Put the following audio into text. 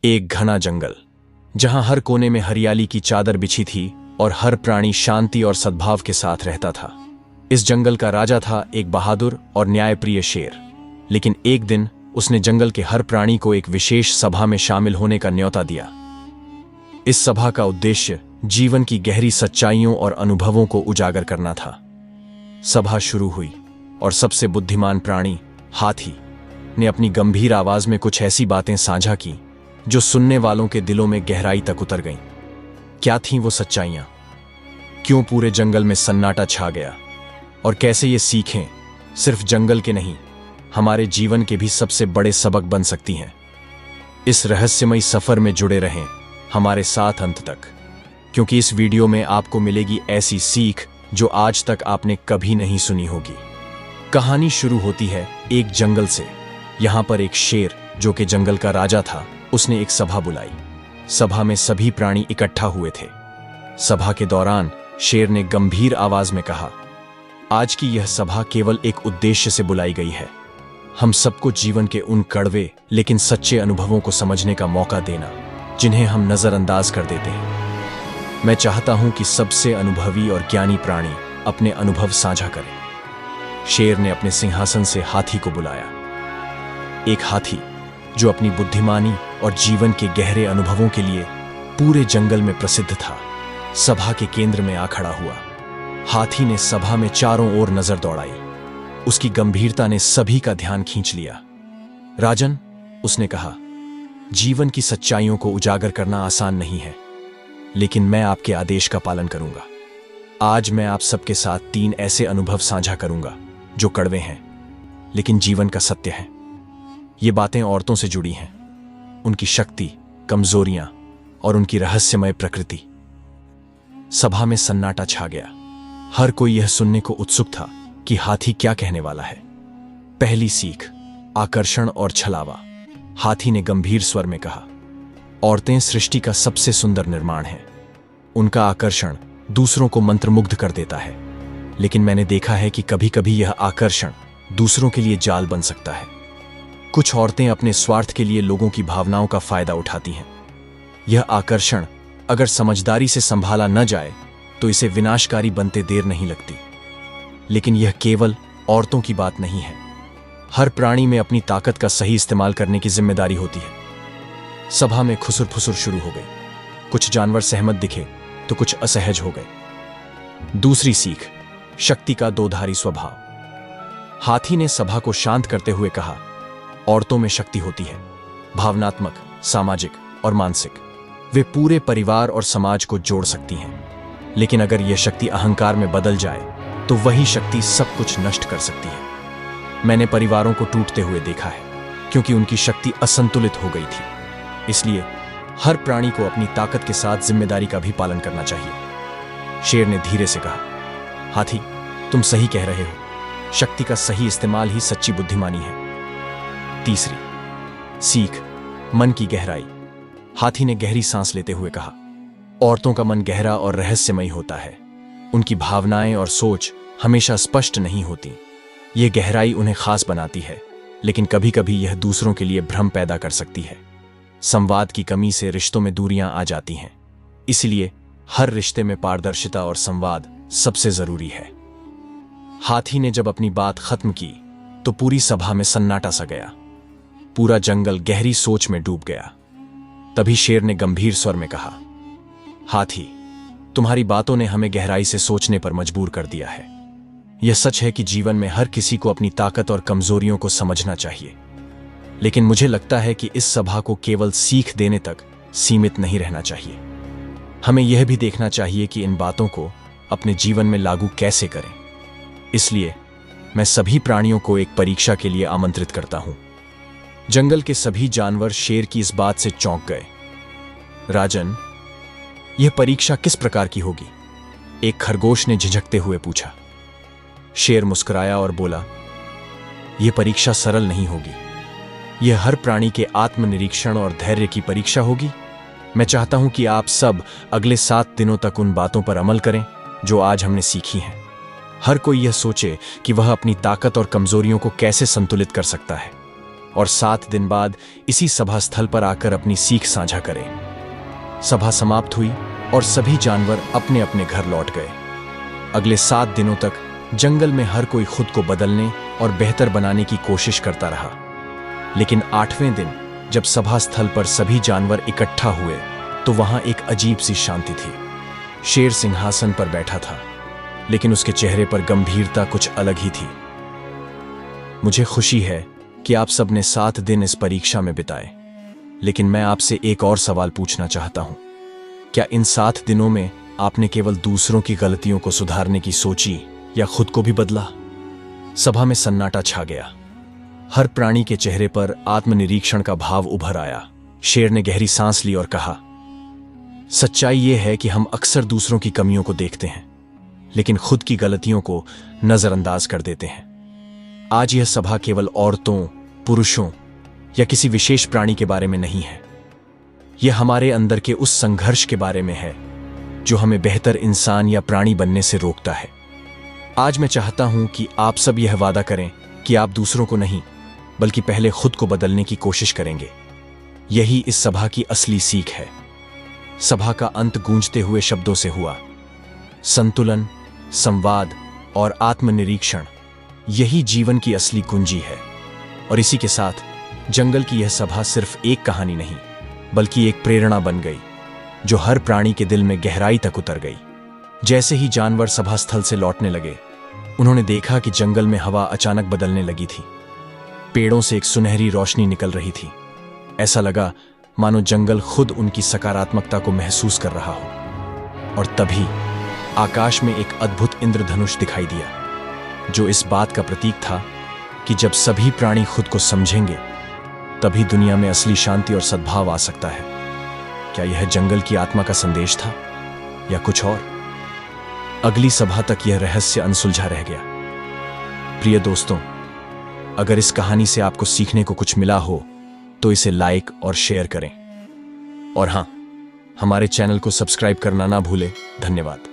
एक घना जंगल, जहां हर कोने में हरियाली की चादर बिछी थी और हर प्राणी शांति और सद्भाव के साथ रहता था। इस जंगल का राजा था एक बहादुर और न्यायप्रिय शेर। लेकिन एक दिन उसने जंगल के हर प्राणी को एक विशेष सभा में शामिल होने का न्योता दिया। इस सभा का उद्देश्य जीवन की गहरी सच्चाइयों और अनुभवों को उजागर करना था। सभा शुरू हुई और सबसे बुद्धिमान प्राणी हाथी ने अपनी गंभीर आवाज में कुछ ऐसी बातें साझा की जो सुनने वालों के दिलों में गहराई तक उतर गईं। क्या थीं वो सच्चाइयां? क्यों पूरे जंगल में सन्नाटा छा गया? और कैसे ये सीखें सिर्फ जंगल के नहीं, हमारे जीवन के भी सबसे बड़े सबक बन सकती हैं। इस रहस्यमयी सफर में जुड़े रहें हमारे साथ अंत तक, क्योंकि इस वीडियो में आपको मिलेगी ऐसी सीख जो आज तक आपने कभी नहीं सुनी होगी। कहानी शुरू होती है एक जंगल से। यहां पर एक शेर जो कि जंगल का राजा था, उसने एक सभा बुलाई। सभा में सभी प्राणी इकट्ठा हुए थे। सभा के दौरान शेर ने गंभीर आवाज में कहा, आज की यह सभा केवल एक उद्देश्य से बुलाई गई है, हम सबको जीवन के उन कड़वे लेकिन सच्चे अनुभवों को समझने का मौका देना जिन्हें हम नजरअंदाज कर देते हैं। मैं चाहता हूं कि सबसे अनुभवी और ज्ञानी प्राणी अपने अनुभव साझा करें। शेर ने अपने सिंहासन से हाथी को बुलाया। एक हाथी जो अपनी बुद्धिमानी और जीवन के गहरे अनुभवों के लिए पूरे जंगल में प्रसिद्ध था, सभा के केंद्र में आ खड़ा हुआ। हाथी ने सभा में चारों ओर नजर दौड़ाई। उसकी गंभीरता ने सभी का ध्यान खींच लिया। राजन, उसने कहा, जीवन की सच्चाइयों को उजागर करना आसान नहीं है, लेकिन मैं आपके आदेश का पालन करूंगा। आज मैं आप सबके साथ 3 ऐसे अनुभव साझा करूंगा जो कड़वे हैं लेकिन जीवन का सत्य है। ये बातें औरतों से जुड़ी हैं, उनकी शक्ति, कमजोरियां और उनकी रहस्यमय प्रकृति। सभा में सन्नाटा छा गया। हर कोई यह सुनने को उत्सुक था कि हाथी क्या कहने वाला है। पहली सीख, आकर्षण और छलावा। हाथी ने गंभीर स्वर में कहा, औरतें सृष्टि का सबसे सुंदर निर्माण हैं। उनका आकर्षण दूसरों को मंत्रमुग्ध कर देता है, लेकिन मैंने देखा है कि कभी-कभी यह आकर्षण दूसरों के लिए जाल बन सकता है। कुछ औरतें अपने स्वार्थ के लिए लोगों की भावनाओं का फायदा उठाती हैं। यह आकर्षण अगर समझदारी से संभाला न जाए तो इसे विनाशकारी बनते देर नहीं लगती। लेकिन यह केवल औरतों की बात नहीं है। हर प्राणी में अपनी ताकत का सही इस्तेमाल करने की जिम्मेदारी होती है। सभा में खुसुर-फुसुर शुरू हो गई। कुछ जानवर सहमत दिखे तो कुछ असहज हो गए। दूसरी सीख, शक्ति का दोधारी स्वभाव। हाथी ने सभा को शांत करते हुए कहा, औरतों में शक्ति होती है, भावनात्मक, सामाजिक और मानसिक। वे पूरे परिवार और समाज को जोड़ सकती हैं। लेकिन अगर यह शक्ति अहंकार में बदल जाए तो वही शक्ति सब कुछ नष्ट कर सकती है। मैंने परिवारों को टूटते हुए देखा है क्योंकि उनकी शक्ति असंतुलित हो गई थी। इसलिए हर प्राणी को अपनी ताकत के साथ जिम्मेदारी का भी पालन करना चाहिए। शेर ने धीरे से कहा, हाथी, तुम सही कह रहे हो। शक्ति का सही इस्तेमाल ही सच्ची बुद्धिमानी है। तीसरी सीख, मन की गहराई। हाथी ने गहरी सांस लेते हुए कहा, औरतों का मन गहरा और रहस्यमयी होता है। उनकी भावनाएं और सोच हमेशा स्पष्ट नहीं होती। यह गहराई उन्हें खास बनाती है, लेकिन कभी-कभी यह दूसरों के लिए भ्रम पैदा कर सकती है। संवाद की कमी से रिश्तों में दूरियां आ जाती हैं। इसलिए हर रिश्ते में पारदर्शिता और संवाद सबसे जरूरी है। हाथी ने जब अपनी बात खत्म की तो पूरी सभा में सन्नाटा सा गया। पूरा जंगल गहरी सोच में डूब गया। तभी शेर ने गंभीर स्वर में कहा, हाथी, तुम्हारी बातों ने हमें गहराई से सोचने पर मजबूर कर दिया है। यह सच है कि जीवन में हर किसी को अपनी ताकत और कमजोरियों को समझना चाहिए, लेकिन मुझे लगता है कि इस सभा को केवल सीख देने तक सीमित नहीं रहना चाहिए। हमें यह भी देखना चाहिए कि इन बातों को अपने जीवन में लागू कैसे करें। इसलिए मैं सभी प्राणियों को एक परीक्षा के लिए आमंत्रित करता हूं। जंगल के सभी जानवर शेर की इस बात से चौंक गए। राजन, यह परीक्षा किस प्रकार की होगी? एक खरगोश ने झिझकते हुए पूछा। शेर मुस्कुराया और बोला, यह परीक्षा सरल नहीं होगी। यह हर प्राणी के आत्मनिरीक्षण और धैर्य की परीक्षा होगी। मैं चाहता हूं कि आप सब अगले 7 दिनों तक उन बातों पर अमल करें जो आज हमने सीखी हैं। हर कोई यह सोचे कि वह अपनी ताकत और कमजोरियों को कैसे संतुलित कर सकता है। और 7 दिन बाद इसी सभा स्थल पर आकर अपनी सीख साझा करें। सभा समाप्त हुई और सभी जानवर अपने अपने घर लौट गए। अगले 7 दिनों तक जंगल में हर कोई खुद को बदलने और बेहतर बनाने की कोशिश करता रहा। लेकिन 8वें दिन जब सभा स्थल पर सभी जानवर इकट्ठा हुए तो वहां एक अजीब सी शांति थी। शेर सिंहासन पर बैठा था, लेकिन उसके चेहरे पर गंभीरता कुछ अलग ही थी। मुझे खुशी है कि आप सब ने 7 दिन इस परीक्षा में बिताए, लेकिन मैं आपसे एक और सवाल पूछना चाहता हूं। क्या इन 7 दिनों में आपने केवल दूसरों की गलतियों को सुधारने की सोची या खुद को भी बदला? सभा में सन्नाटा छा गया। हर प्राणी के चेहरे पर आत्मनिरीक्षण का भाव उभर आया। शेर ने गहरी सांस ली और कहा, सच्चाई यह है कि हम अक्सर दूसरों की कमियों को देखते हैं, लेकिन खुद की गलतियों को नजरअंदाज कर देते हैं। आज यह सभा केवल औरतों, पुरुषों या किसी विशेष प्राणी के बारे में नहीं है। यह हमारे अंदर के उस संघर्ष के बारे में है जो हमें बेहतर इंसान या प्राणी बनने से रोकता है। आज मैं चाहता हूं कि आप सब यह वादा करें कि आप दूसरों को नहीं, बल्कि पहले खुद को बदलने की कोशिश करेंगे। यही इस सभा की असली सीख है। सभा का अंत गूंजते हुए शब्दों से हुआ, संतुलन, संवाद और आत्मनिरीक्षण, यही जीवन की असली कुंजी है। और इसी के साथ जंगल की यह सभा सिर्फ एक कहानी नहीं, बल्कि एक प्रेरणा बन गई जो हर प्राणी के दिल में गहराई तक उतर गई। जैसे ही जानवर सभा स्थल से लौटने लगे, उन्होंने देखा कि जंगल में हवा अचानक बदलने लगी थी। पेड़ों से एक सुनहरी रोशनी निकल रही थी। ऐसा लगा मानो जंगल खुद उनकी सकारात्मकता को महसूस कर रहा हो। और तभी आकाश में एक अद्भुत इंद्रधनुष दिखाई दिया, जो इस बात का प्रतीक था कि जब सभी प्राणी खुद को समझेंगे, तभी दुनिया में असली शांति और सद्भाव आ सकता है। क्या यह जंगल की आत्मा का संदेश था या कुछ और? अगली सभा तक यह रहस्य अनसुलझा रह गया। प्रिय दोस्तों, अगर इस कहानी से आपको सीखने को कुछ मिला हो तो इसे लाइक और शेयर करें। और हां, हमारे चैनल को सब्सक्राइब करना ना भूलें। धन्यवाद।